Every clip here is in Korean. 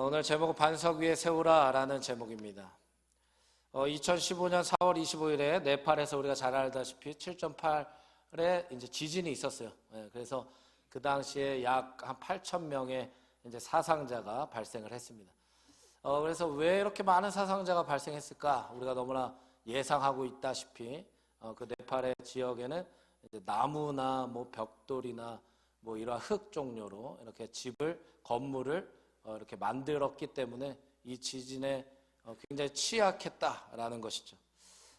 오늘 제목은 반석 위에 세우라 라는 제목입니다. 2015년 4월 25일에 네팔에서 우리가 잘 알다시피 7.8의 이제 지진이 있었어요. 그래서 그 당시에 약 한 8천 명의 이제 사상자가 발생을 했습니다. 그래서 왜 이렇게 많은 사상자가 발생했을까? 우리가 너무나 예상하고 있다시피 그 네팔의 지역에는 이제 나무나 뭐 벽돌이나 뭐 이러한 흙 종류로 이렇게 건물을 이렇게 만들었기 때문에 이 지진에 굉장히 취약했다라는 것이죠.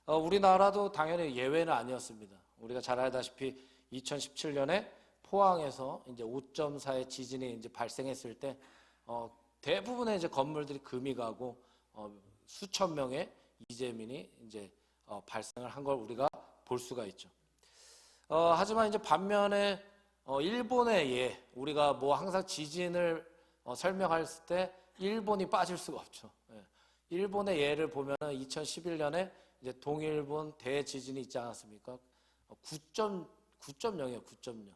우리나라도 당연히 예외는 아니었습니다. 우리가 잘 알다시피 2017년에 포항에서 이제 5.4의 지진이 이제 발생했을 때 대부분의 이제 건물들이 금이 가고 수천 명의 이재민이 이제 발생을 한 걸 우리가 볼 수가 있죠. 하지만 이제 반면에 일본의 예, 우리가 뭐 항상 지진을 설명할 때 일본이 빠질 수가 없죠. 예. 일본의 예를 보면 2011년에 이제 동일본 대지진이 있지 않았습니까? 9.0이에요. 9.0.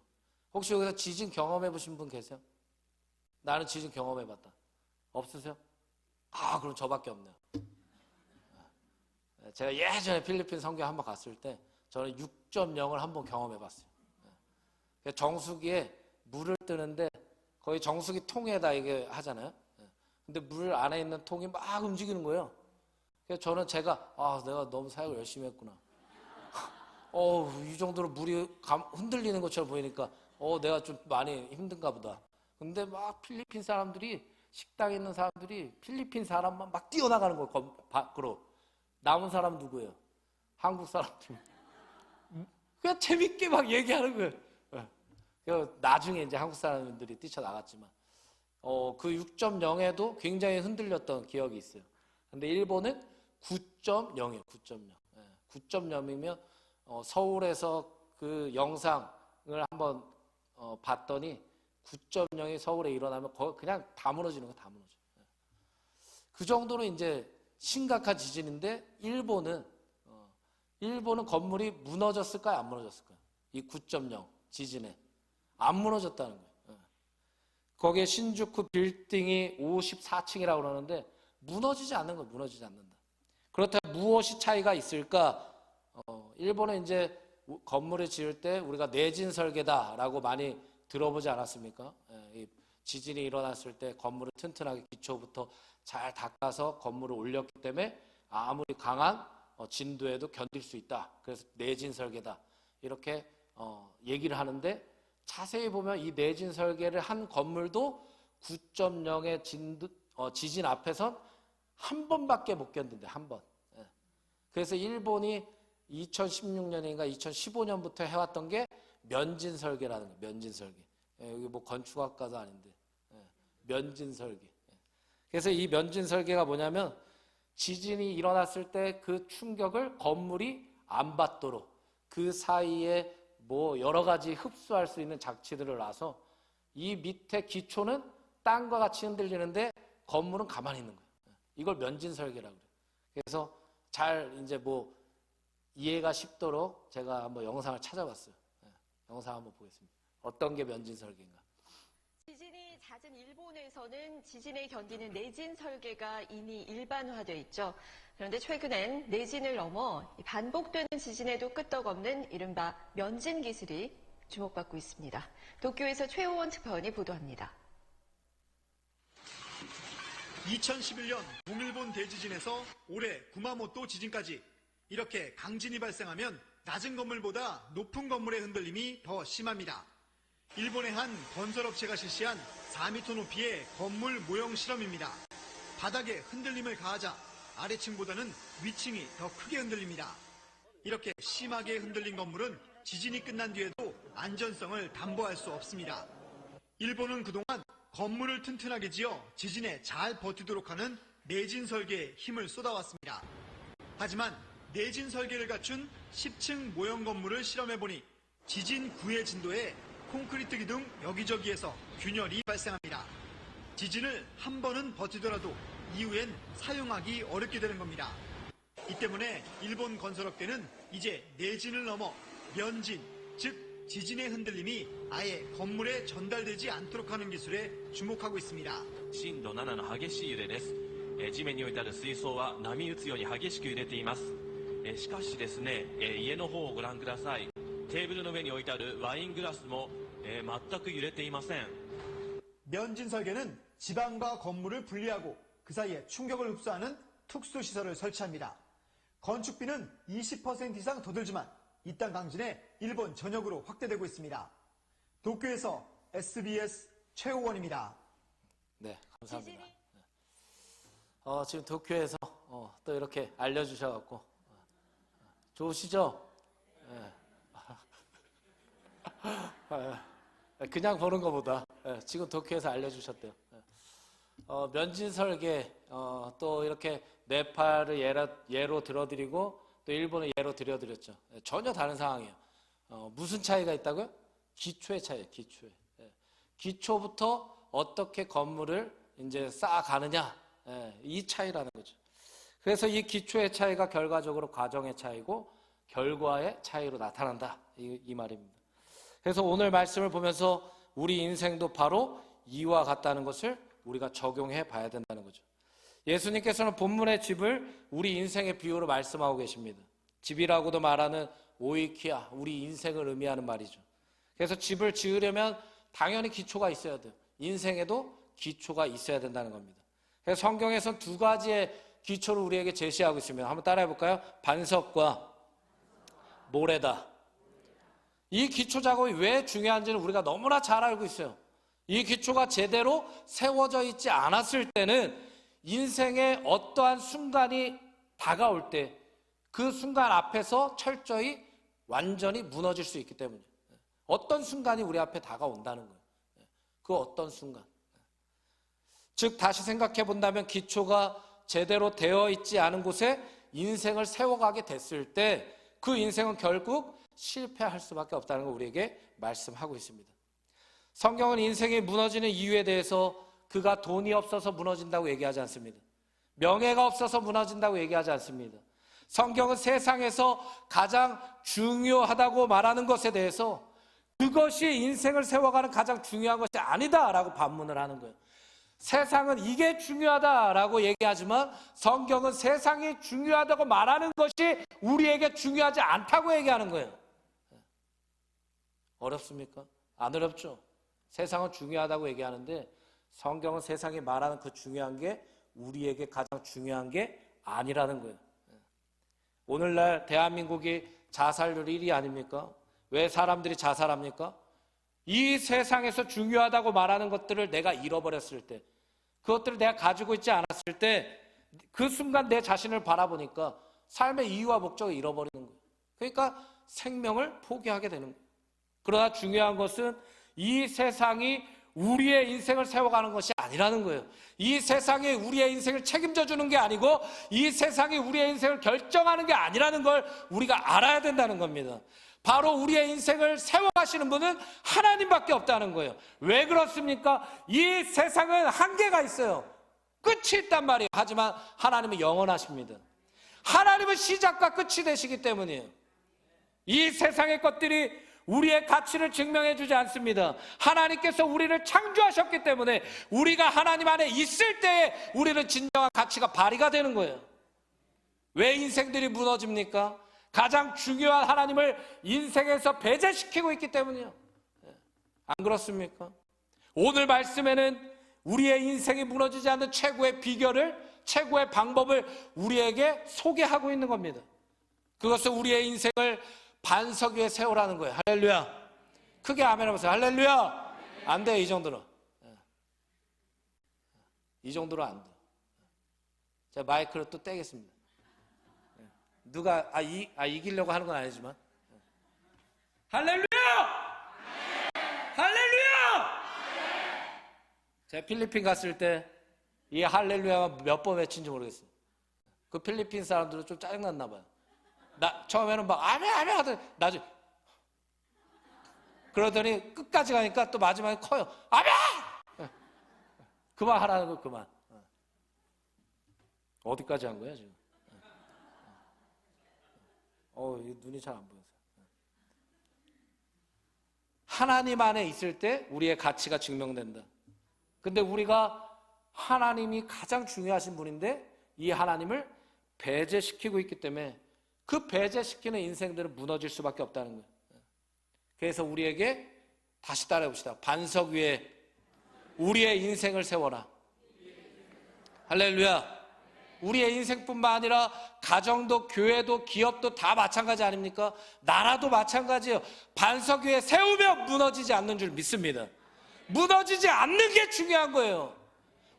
혹시 여기서 지진 경험해 보신 분 계세요? 나는 지진 경험해 봤다. 없으세요? 그럼 저밖에 없네요. 제가 예전에 필리핀 선교 한번 갔을 때 저는 6.0을 한번 경험해 봤어요. 정수기에 물을 뜨는데 거의 정수기 통에다 이게 하잖아요. 근데 물 안에 있는 통이 막 움직이는 거예요. 그래서 저는 내가 너무 사역을 열심히 했구나. 이 정도로 물이 흔들리는 것처럼 보이니까 내가 좀 많이 힘든가 보다. 근데 막 필리핀 사람들이 식당에 있는 사람들이 필리핀 사람만 막 뛰어나가는 거예요. 밖으로. 남은 사람 누구예요? 한국 사람들. 그냥 재밌게 막 얘기하는 거예요. 나중에 이제 한국 사람들이 뛰쳐나갔지만 그 6.0에도 굉장히 흔들렸던 기억이 있어요. 근데 일본은 9.0이에요. 9.0. 9.0이면 서울에서 그 영상을 한번 봤더니 9.0이 서울에 일어나면 그냥 다 무너지는 거예요. 다 무너져. 그 정도로 이제 심각한 지진인데 일본은 건물이 무너졌을까요? 안 무너졌을까요? 이 9.0 지진에 안 무너졌다는 거예요. 거기에 신주쿠 빌딩이 54층이라고 그러는데 무너지지 않는 거예요. 무너지지 않는다. 그렇다면 무엇이 차이가 있을까? 일본은 이제 건물을 지을 때 우리가 내진 설계다라고 많이 들어보지 않았습니까? 이 지진이 일어났을 때 건물을 튼튼하게 기초부터 잘 닦아서 건물을 올렸기 때문에 아무리 강한 진도에도 견딜 수 있다. 그래서 내진 설계다. 이렇게 얘기를 하는데 자세히 보면 이 내진 설계를 한 건물도 9.0의 지진 앞에선 한 번밖에 못 견딘대. 한 번. 그래서 일본이 2016년인가 2015년부터 해왔던 게 면진 설계라는 거예요. 면진 설계. 여기 뭐 건축학과도 아닌데 면진 설계. 그래서 이 면진 설계가 뭐냐면 지진이 일어났을 때 그 충격을 건물이 안 받도록 그 사이에 뭐 여러 가지 흡수할 수 있는 장치들을 놔서 이 밑에 기초는 땅과 같이 흔들리는데 건물은 가만히 있는 거예요. 이걸 면진 설계라고 그래요. 그래서 잘 이제 뭐 이해가 쉽도록 제가 한번 영상을 찾아봤어요. 영상 한번 보겠습니다. 어떤 게 면진 설계인가? 지진이 잦은 일본에서는 지진에 견디는 내진 설계가 이미 일반화되어 있죠. 그런데 최근엔 내진을 넘어 반복되는 지진에도 끄떡없는 이른바 면진 기술이 주목받고 있습니다. 도쿄에서 최호원 특파원이 보도합니다. 2011년 동일본 대지진에서 올해 구마모토 지진까지 이렇게 강진이 발생하면 낮은 건물보다 높은 건물의 흔들림이 더 심합니다. 일본의 한 건설업체가 실시한 4m 높이의 건물 모형 실험입니다. 바닥에 흔들림을 가하자 아래층보다는 위층이 더 크게 흔들립니다. 이렇게 심하게 흔들린 건물은 지진이 끝난 뒤에도 안전성을 담보할 수 없습니다. 일본은 그동안 건물을 튼튼하게 지어 지진에 잘 버티도록 하는 내진 설계에 힘을 쏟아왔습니다. 하지만 내진 설계를 갖춘 10층 모형 건물을 실험해보니 지진 9의 진도에 콘크리트 기둥 여기저기에서 균열이 발생합니다. 지진을 한 번은 버티더라도 이후엔 사용하기 어렵게 되는 겁니다. 이 때문에 일본 건설업계는 이제 내진을 넘어 면진, 즉 지진의 흔들림이 아예 건물에 전달되지 않도록 하는 기술에 주목하고 있습니다. 震度7の激しい揺れです。地面に置いてある水槽は波打つように激しく揺れています。しかしですね、家の方をご覧ください。テーブルの上に置いてあるワイングラスも、全く揺れていません。 면진 설계는 지방과 건물을 분리하고 그 사이에 충격을 흡수하는 특수시설을 설치합니다. 건축비는 20% 이상 더 들지만 이 땅 강진에 일본 전역으로 확대되고 있습니다. 도쿄에서 SBS 최호원입니다. 네, 감사합니다. 지금 도쿄에서 또 이렇게 알려주셔갖고 좋으시죠? 그냥 보는 것보다 지금 도쿄에서 알려주셨대요. 면진 설계 또 이렇게 네팔을 예로 들어드리고 또 일본을 예로 들어드렸죠. 전혀 다른 상황이에요. 무슨 차이가 있다고요? 기초의 차이예요. 기초에. 기초부터 어떻게 건물을 이제 쌓아가느냐 이 차이라는 거죠. 그래서 이 기초의 차이가 결과적으로 과정의 차이고 결과의 차이로 나타난다 이 말입니다. 그래서 오늘 말씀을 보면서 우리 인생도 바로 이와 같다는 것을 우리가 적용해 봐야 된다는 거죠. 예수님께서는 본문의 집을 우리 인생의 비유로 말씀하고 계십니다. 집이라고도 말하는 오이키아, 우리 인생을 의미하는 말이죠. 그래서 집을 지으려면 당연히 기초가 있어야 돼요. 인생에도 기초가 있어야 된다는 겁니다. 그래서 성경에서는 두 가지의 기초를 우리에게 제시하고 있습니다. 한번 따라해 볼까요? 반석과 모래다. 이 기초 작업이 왜 중요한지는 우리가 너무나 잘 알고 있어요. 이 기초가 제대로 세워져 있지 않았을 때는 인생의 어떠한 순간이 다가올 때 그 순간 앞에서 철저히 완전히 무너질 수 있기 때문이에요. 어떤 순간이 우리 앞에 다가온다는 거예요. 그 어떤 순간. 즉 다시 생각해 본다면 기초가 제대로 되어 있지 않은 곳에 인생을 세워가게 됐을 때 그 인생은 결국 실패할 수밖에 없다는 걸 우리에게 말씀하고 있습니다. 성경은 인생이 무너지는 이유에 대해서 그가 돈이 없어서 무너진다고 얘기하지 않습니다. 명예가 없어서 무너진다고 얘기하지 않습니다. 성경은 세상에서 가장 중요하다고 말하는 것에 대해서 그것이 인생을 세워가는 가장 중요한 것이 아니다라고 반문을 하는 거예요. 세상은 이게 중요하다라고 얘기하지만 성경은 세상이 중요하다고 말하는 것이 우리에게 중요하지 않다고 얘기하는 거예요. 어렵습니까? 안 어렵죠? 세상은 중요하다고 얘기하는데 성경은 세상이 말하는 그 중요한 게 우리에게 가장 중요한 게 아니라는 거예요. 오늘날 대한민국이 자살률 1위 아닙니까? 왜 사람들이 자살합니까? 이 세상에서 중요하다고 말하는 것들을 내가 잃어버렸을 때, 그것들을 내가 가지고 있지 않았을 때 그 순간 내 자신을 바라보니까 삶의 이유와 목적을 잃어버리는 거예요. 그러니까 생명을 포기하게 되는 거예요. 그러나 중요한 것은 이 세상이 우리의 인생을 세워가는 것이 아니라는 거예요. 이 세상이 우리의 인생을 책임져 주는 게 아니고 이 세상이 우리의 인생을 결정하는 게 아니라는 걸 우리가 알아야 된다는 겁니다. 바로 우리의 인생을 세워가시는 분은 하나님밖에 없다는 거예요. 왜 그렇습니까? 이 세상은 한계가 있어요. 끝이 있단 말이에요. 하지만 하나님은 영원하십니다. 하나님은 시작과 끝이 되시기 때문이에요. 이 세상의 것들이 우리의 가치를 증명해 주지 않습니다. 하나님께서 우리를 창조하셨기 때문에 우리가 하나님 안에 있을 때에 우리는 진정한 가치가 발휘가 되는 거예요. 왜 인생들이 무너집니까? 가장 중요한 하나님을 인생에서 배제시키고 있기 때문이에요. 안 그렇습니까? 오늘 말씀에는 우리의 인생이 무너지지 않는 최고의 비결을, 최고의 방법을 우리에게 소개하고 있는 겁니다. 그것은 우리의 인생을 반석 위에 세우라는 거예요. 할렐루야. 크게 아멘 하면서 할렐루야. 안 돼요, 이 정도는. 이 정도는 안 돼요. 제가 마이크를 또 떼겠습니다. 누가 이기려고 하는 건 아니지만 할렐루야! 할렐루야! 제가 필리핀 갔을 때 이 할렐루야가 몇 번 외친지 모르겠어요. 그 필리핀 사람들은 좀 짜증났나 봐요. 처음에는 막 아멘 아멘 하더니 나중에 그러더니 끝까지 가니까 또 마지막에 커요. 아멘! 그만 하라는 거 그만. 어디까지 한 거야 지금? 눈이 잘 안 보여서. 하나님 안에 있을 때 우리의 가치가 증명된다. 근데 우리가 하나님이 가장 중요하신 분인데 이 하나님을 배제시키고 있기 때문에 그 배제시키는 인생들은 무너질 수밖에 없다는 거예요. 그래서 우리에게 다시 따라해봅시다. 반석 위에 우리의 인생을 세워라. 할렐루야. 우리의 인생뿐만 아니라 가정도 교회도 기업도 다 마찬가지 아닙니까? 나라도 마찬가지예요. 반석 위에 세우면 무너지지 않는 줄 믿습니다. 무너지지 않는 게 중요한 거예요.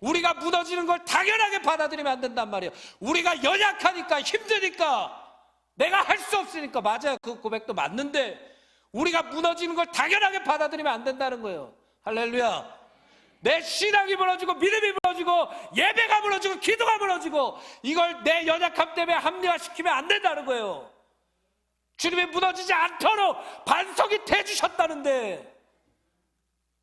우리가 무너지는 걸 당연하게 받아들이면 안 된단 말이에요. 우리가 연약하니까 힘드니까 내가 할 수 없으니까 맞아요. 그 고백도 맞는데 우리가 무너지는 걸 당연하게 받아들이면 안 된다는 거예요. 할렐루야. 내 신앙이 무너지고 믿음이 무너지고 예배가 무너지고 기도가 무너지고 이걸 내 연약함 때문에 합리화시키면 안 된다는 거예요. 주님이 무너지지 않도록 반석이 되주셨다는데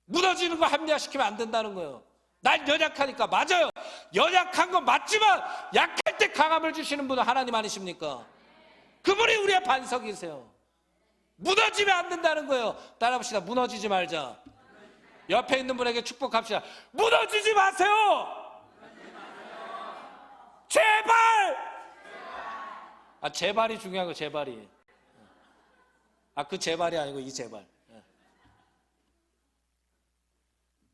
무너지는 거 합리화시키면 안 된다는 거예요. 난 연약하니까. 맞아요. 연약한 건 맞지만 약할 때 강함을 주시는 분은 하나님 아니십니까? 그분이 우리의 반석이세요. 무너지면 안 된다는 거예요. 따라합시다. 무너지지 말자. 옆에 있는 분에게 축복합시다. 무너지지 마세요. 제발. 제발이 중요한 거. 제발이. 그 제발이 아니고 이 제발.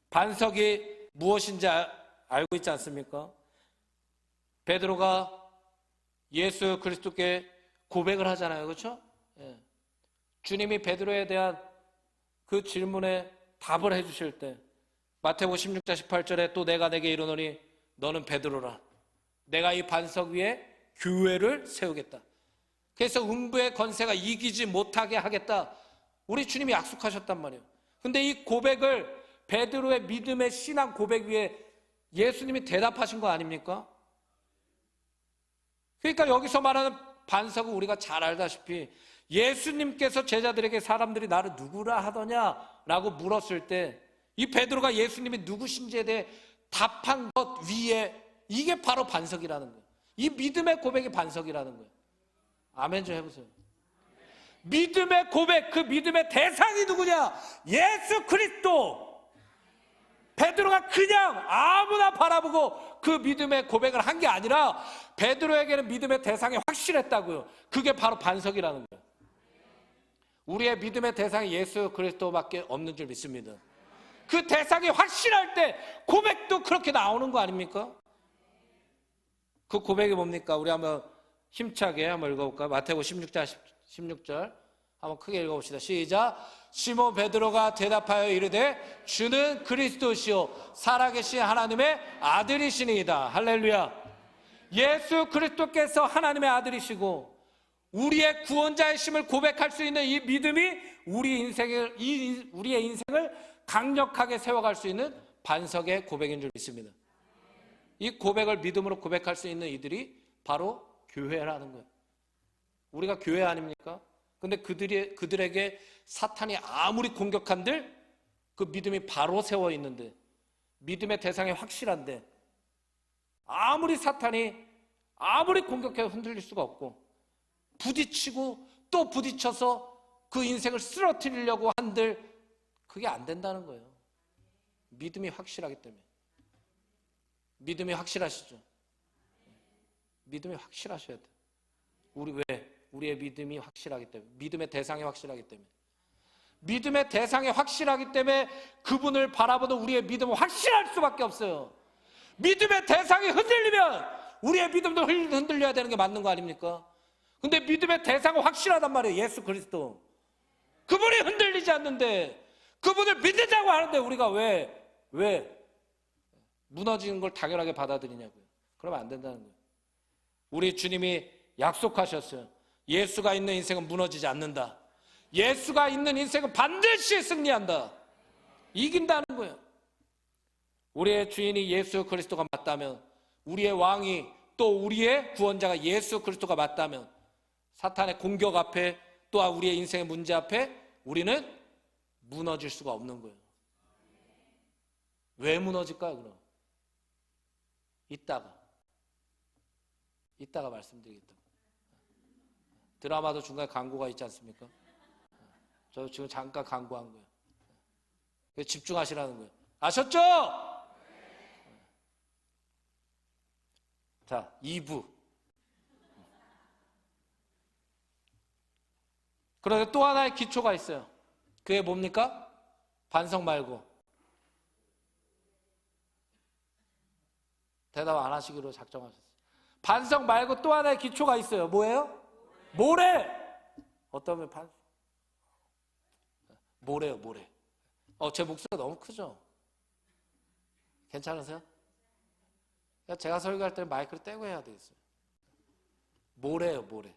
반석이 무엇인지 알고 있지 않습니까? 베드로가 예수 그리스도께 고백을 하잖아요. 그렇죠? 주님이 베드로에 대한 그 질문에 답을 해주실 때 마태복음 16장 18절에 또 내가 내게 이르노니 너는 베드로라. 내가 이 반석 위에 교회를 세우겠다. 그래서 음부의 권세가 이기지 못하게 하겠다. 우리 주님이 약속하셨단 말이에요. 근데 이 고백을 베드로의 믿음의 신앙 고백 위에 예수님이 대답하신 거 아닙니까? 그러니까 여기서 말하는 반석은 우리가 잘 알다시피 예수님께서 제자들에게 사람들이 나를 누구라 하더냐라고 물었을 때 이 베드로가 예수님이 누구신지에 대해 답한 것 위에 이게 바로 반석이라는 거예요. 이 믿음의 고백이 반석이라는 거예요. 아멘 좀 해보세요. 믿음의 고백, 그 믿음의 대상이 누구냐? 예수 그리스도. 베드로가 그냥 아무나 바라보고 그 믿음의 고백을 한 게 아니라 베드로에게는 믿음의 대상이 확실했다고요. 그게 바로 반석이라는 거예요. 우리의 믿음의 대상이 예수 그리스도밖에 없는 줄 믿습니다. 그 대상이 확실할 때 고백도 그렇게 나오는 거 아닙니까? 그 고백이 뭡니까? 우리 한번 힘차게 한번 읽어볼까요? 마태복음 16절 한번 크게 읽어봅시다. 시작. 시몬 베드로가 대답하여 이르되 주는 그리스도시요 살아계신 하나님의 아들이시니이다. 할렐루야. 예수 그리스도께서 하나님의 아들이시고 우리의 구원자이심을 고백할 수 있는 이 믿음이 우리의 인생을 강력하게 세워갈 수 있는 반석의 고백인 줄 믿습니다. 이 고백을 믿음으로 고백할 수 있는 이들이 바로 교회라는 거예요. 우리가 교회 아닙니까? 근데 그들에게 사탄이 아무리 공격한들 그 믿음이 바로 세워 있는데 믿음의 대상이 확실한데 아무리 사탄이 아무리 공격해도 흔들릴 수가 없고 부딪히고 또 부딪혀서 그 인생을 쓰러뜨리려고 한들 그게 안 된다는 거예요. 믿음이 확실하기 때문에. 믿음이 확실하시죠? 믿음이 확실하셔야 돼요. 우리 왜? 우리의 믿음이 확실하기 때문에. 믿음의 대상이 확실하기 때문에. 믿음의 대상이 확실하기 때문에 그분을 바라보는 우리의 믿음은 확실할 수밖에 없어요. 믿음의 대상이 흔들리면 우리의 믿음도 흔들려야 되는 게 맞는 거 아닙니까? 근데 믿음의 대상은 확실하단 말이에요. 예수 그리스도. 그분이 흔들리지 않는데 그분을 믿는다고 하는데 우리가 왜 무너지는 걸 당연하게 받아들이냐고요. 그러면 안 된다는 거예요. 우리 주님이 약속하셨어요. 예수가 있는 인생은 무너지지 않는다. 예수가 있는 인생은 반드시 승리한다. 이긴다는 거예요. 우리의 주인이 예수 그리스도가 맞다면, 우리의 왕이 또 우리의 구원자가 예수 그리스도가 맞다면 사탄의 공격 앞에 또한 우리의 인생의 문제 앞에 우리는 무너질 수가 없는 거예요. 왜 무너질까요 그럼? 이따가 말씀드리겠다고. 드라마도 중간에 광고가 있지 않습니까? 저 지금 잠깐 광고한 거예요. 집중하시라는 거예요. 아셨죠? 자, 2부. 그런데 또 하나의 기초가 있어요. 그게 뭡니까? 반석 말고. 대답 안 하시기로 작정하셨어요. 반석 말고 또 하나의 기초가 있어요. 뭐예요? 모래! 어떤 분 반석? 모래요, 모래. 제 목소리가 너무 크죠? 괜찮으세요? 제가 설교할 때는 마이크를 떼고 해야 되겠어요. 모래요, 모래.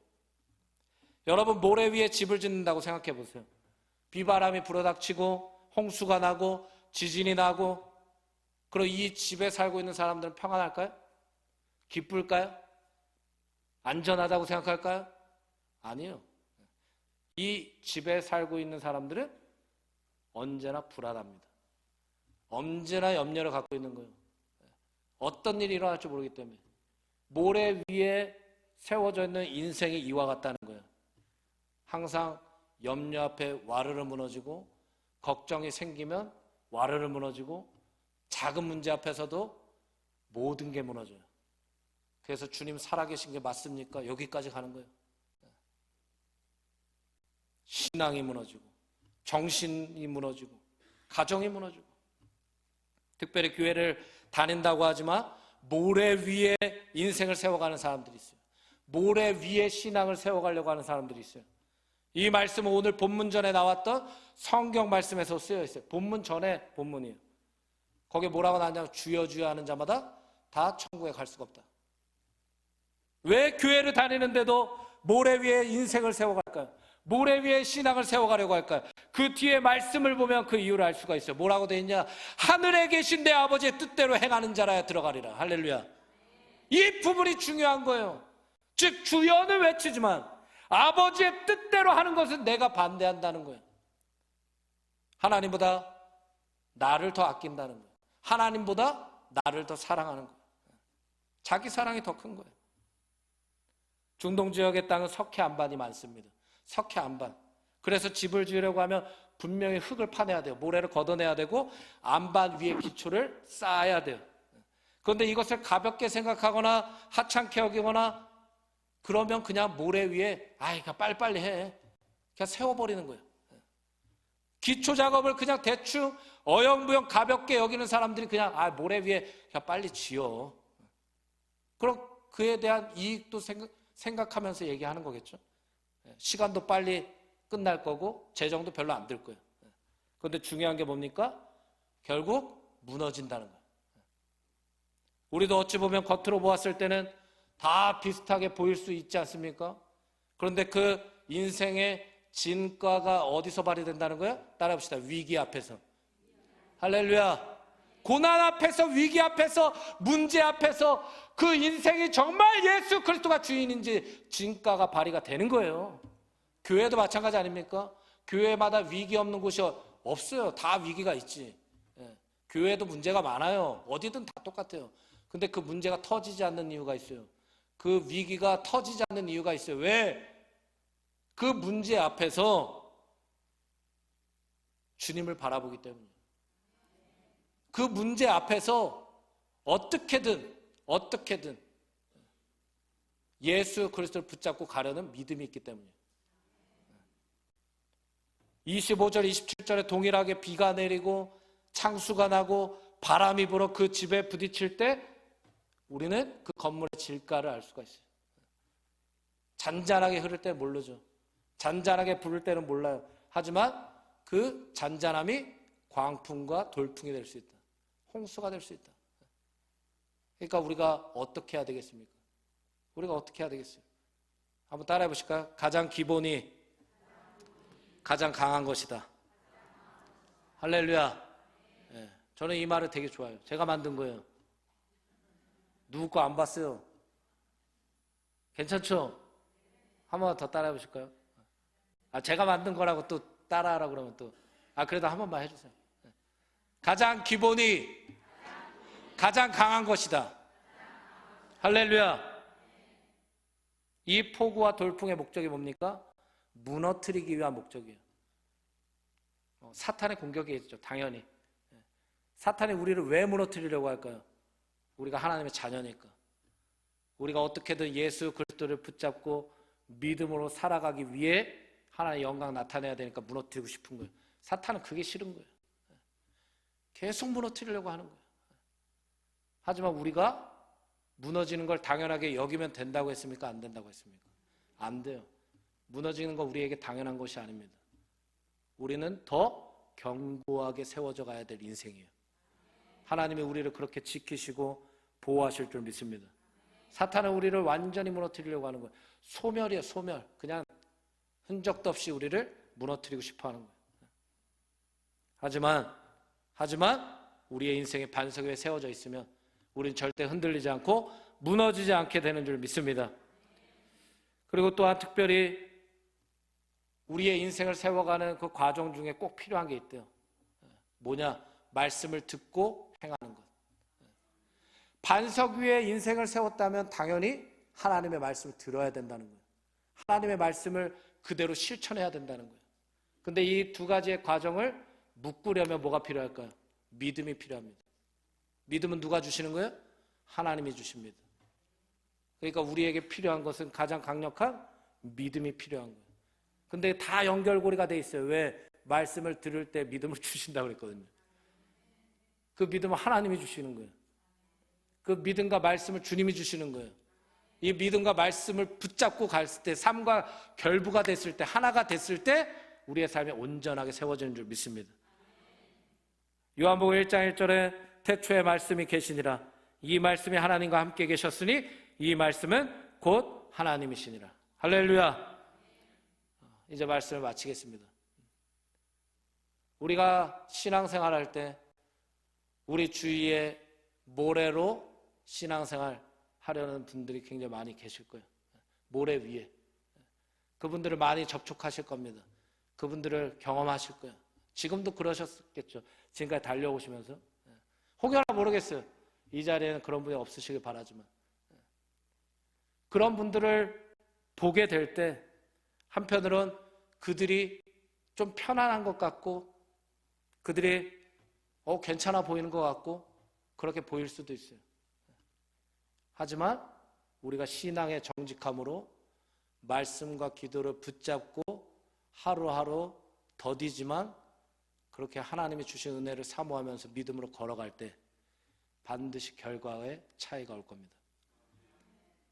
여러분, 모래 위에 집을 짓는다고 생각해 보세요. 비바람이 불어닥치고 홍수가 나고 지진이 나고, 그리고 이 집에 살고 있는 사람들은 평안할까요? 기쁠까요? 안전하다고 생각할까요? 아니요. 이 집에 살고 있는 사람들은 언제나 불안합니다. 언제나 염려를 갖고 있는 거예요. 어떤 일이 일어날지 모르기 때문에. 모래 위에 세워져 있는 인생이 이와 같다는 거예요. 항상 염려 앞에 와르르 무너지고, 걱정이 생기면 와르르 무너지고, 작은 문제 앞에서도 모든 게 무너져요. 그래서 주님 살아계신 게 맞습니까? 여기까지 가는 거예요. 신앙이 무너지고, 정신이 무너지고, 가정이 무너지고. 특별히 교회를 다닌다고 하지만 모래 위에 인생을 세워가는 사람들이 있어요. 모래 위에 신앙을 세워가려고 하는 사람들이 있어요. 이 말씀은 오늘 본문 전에 나왔던 성경 말씀에서 쓰여 있어요. 본문 전에 본문이에요. 거기에 뭐라고 나왔냐면 주여 주여 하는 자마다 다 천국에 갈 수가 없다. 왜 교회를 다니는데도 모래 위에 인생을 세워갈까요? 모래 위에 신앙을 세워가려고 할까요? 그 뒤에 말씀을 보면 그 이유를 알 수가 있어요. 뭐라고 되어 있냐? 하늘에 계신 내 아버지의 뜻대로 행하는 자라야 들어가리라. 할렐루야. 이 부분이 중요한 거예요. 즉 주여는 외치지만 아버지의 뜻대로 하는 것은 내가 반대한다는 거예요. 하나님보다 나를 더 아낀다는 거예요. 하나님보다 나를 더 사랑하는 거예요. 자기 사랑이 더 큰 거예요. 중동 지역의 땅은 석회 안반이 많습니다. 석회 안반. 그래서 집을 지으려고 하면 분명히 흙을 파내야 돼요. 모래를 걷어내야 되고 안반 위에 기초를 쌓아야 돼요. 그런데 이것을 가볍게 생각하거나 하찮게 여기거나 그러면 그냥 모래 위에 그냥 빨리빨리 해. 그냥 세워버리는 거예요. 기초 작업을 그냥 대충 어영부영 가볍게 여기는 사람들이 그냥 모래 위에 그냥 빨리 지어. 그럼 그에 대한 이익도 생각하면서 얘기하는 거겠죠. 시간도 빨리 끝날 거고 재정도 별로 안 들 거예요. 그런데 중요한 게 뭡니까? 결국 무너진다는 거예요. 우리도 어찌 보면 겉으로 보았을 때는 다 비슷하게 보일 수 있지 않습니까? 그런데 그 인생의 진가가 어디서 발휘된다는 거예요? 따라해봅시다. 위기 앞에서. 할렐루야. 고난 앞에서, 위기 앞에서, 문제 앞에서 그 인생이 정말 예수 그리스도가 주인인지 진가가 발휘가 되는 거예요. 교회도 마찬가지 아닙니까? 교회마다 위기 없는 곳이 없어요. 다 위기가 있지. 교회도 문제가 많아요. 어디든 다 똑같아요. 근데 그 문제가 터지지 않는 이유가 있어요. 그 위기가 터지지 않는 이유가 있어요. 왜? 그 문제 앞에서 주님을 바라보기 때문이에요. 그 문제 앞에서 어떻게든 예수 그리스도를 붙잡고 가려는 믿음이 있기 때문이에요. 25절, 27절에 동일하게 비가 내리고 창수가 나고 바람이 불어 그 집에 부딪힐 때 우리는 그 건물의 질가를 알 수가 있어요. 잔잔하게 흐를 때는 모르죠. 잔잔하게 부를 때는 몰라요. 하지만 그 잔잔함이 광풍과 돌풍이 될 수 있다. 홍수가 될 수 있다. 그러니까 우리가 어떻게 해야 되겠습니까? 우리가 어떻게 해야 되겠어요? 한번 따라해 보실까요? 가장 기본이 가장 강한 것이다. 할렐루야. 저는 이 말을 되게 좋아해요. 제가 만든 거예요. 누구 거 안 봤어요? 괜찮죠? 한 번 더 따라해 보실까요? 제가 만든 거라고 또 따라하라고 그러면 또 그래도 한 번만 해주세요. 가장 기본이 가장 강한 것이다. 할렐루야. 이 폭우와 돌풍의 목적이 뭡니까? 무너뜨리기 위한 목적이에요. 사탄의 공격이겠죠. 당연히. 사탄이 우리를 왜 무너뜨리려고 할까요? 우리가 하나님의 자녀니까. 우리가 어떻게든 예수 그리스도를 붙잡고 믿음으로 살아가기 위해 하나님의 영광 나타내야 되니까 무너뜨리고 싶은 거예요. 사탄은 그게 싫은 거예요. 계속 무너뜨리려고 하는 거예요. 하지만 우리가 무너지는 걸 당연하게 여기면 된다고 했습니까? 안 된다고 했습니까? 안 돼요. 무너지는 건 우리에게 당연한 것이 아닙니다. 우리는 더 견고하게 세워져 가야 될 인생이에요. 하나님이 우리를 그렇게 지키시고 보호하실 줄 믿습니다. 사탄은 우리를 완전히 무너뜨리려고 하는 거예요. 소멸이에요, 소멸. 그냥 흔적도 없이 우리를 무너뜨리고 싶어 하는 거예요. 하지만 우리의 인생의 반석 위에 세워져 있으면 우리는 절대 흔들리지 않고 무너지지 않게 되는 줄 믿습니다. 그리고 또한 특별히 우리의 인생을 세워가는 그 과정 중에 꼭 필요한 게 있대요. 뭐냐? 말씀을 듣고 행하는 것. 반석 위에 인생을 세웠다면 당연히 하나님의 말씀을 들어야 된다는 거예요. 하나님의 말씀을 그대로 실천해야 된다는 거예요. 근데 이 두 가지의 과정을 묶으려면 뭐가 필요할까요? 믿음이 필요합니다. 믿음은 누가 주시는 거예요? 하나님이 주십니다. 그러니까 우리에게 필요한 것은 가장 강력한 믿음이 필요한 거예요. 근데 다 연결고리가 돼 있어요. 왜? 말씀을 들을 때 믿음을 주신다고 그랬거든요. 그 믿음은 하나님이 주시는 거예요. 그 믿음과 말씀을 주님이 주시는 거예요. 이 믿음과 말씀을 붙잡고 갔을 때, 삶과 결부가 됐을 때, 하나가 됐을 때 우리의 삶이 온전하게 세워지는 줄 믿습니다. 요한복음 1장 1절에 태초에 말씀이 계시니라. 이 말씀이 하나님과 함께 계셨으니 이 말씀은 곧 하나님이시니라. 할렐루야. 이제 말씀을 마치겠습니다. 우리가 신앙생활 할 때 우리 주위에 모래로 신앙생활 하려는 분들이 굉장히 많이 계실 거예요. 모래 위에. 그분들을 많이 접촉하실 겁니다. 그분들을 경험하실 거예요. 지금도 그러셨겠죠. 지금까지 달려오시면서. 혹여나 모르겠어요. 이 자리에는 그런 분이 없으시길 바라지만. 그런 분들을 보게 될 때 한편으론 그들이 좀 편안한 것 같고 그들이 괜찮아 보이는 것 같고 그렇게 보일 수도 있어요. 하지만 우리가 신앙의 정직함으로 말씀과 기도를 붙잡고 하루하루 더디지만 그렇게 하나님이 주신 은혜를 사모하면서 믿음으로 걸어갈 때 반드시 결과에 차이가 올 겁니다.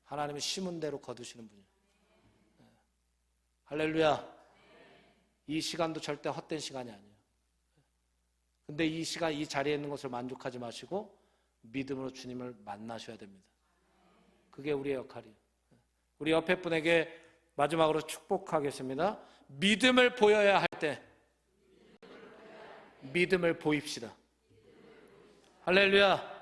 하나님이 심은 대로 거두시는 분이에요. 할렐루야. 이 시간도 절대 헛된 시간이 아니에요. 근데 이 시간, 이 자리에 있는 것을 만족하지 마시고 믿음으로 주님을 만나셔야 됩니다. 그게 우리의 역할이에요. 우리 옆에 분에게 마지막으로 축복하겠습니다. 믿음을 보여야 할 때 믿음을 보입시다. 할렐루야.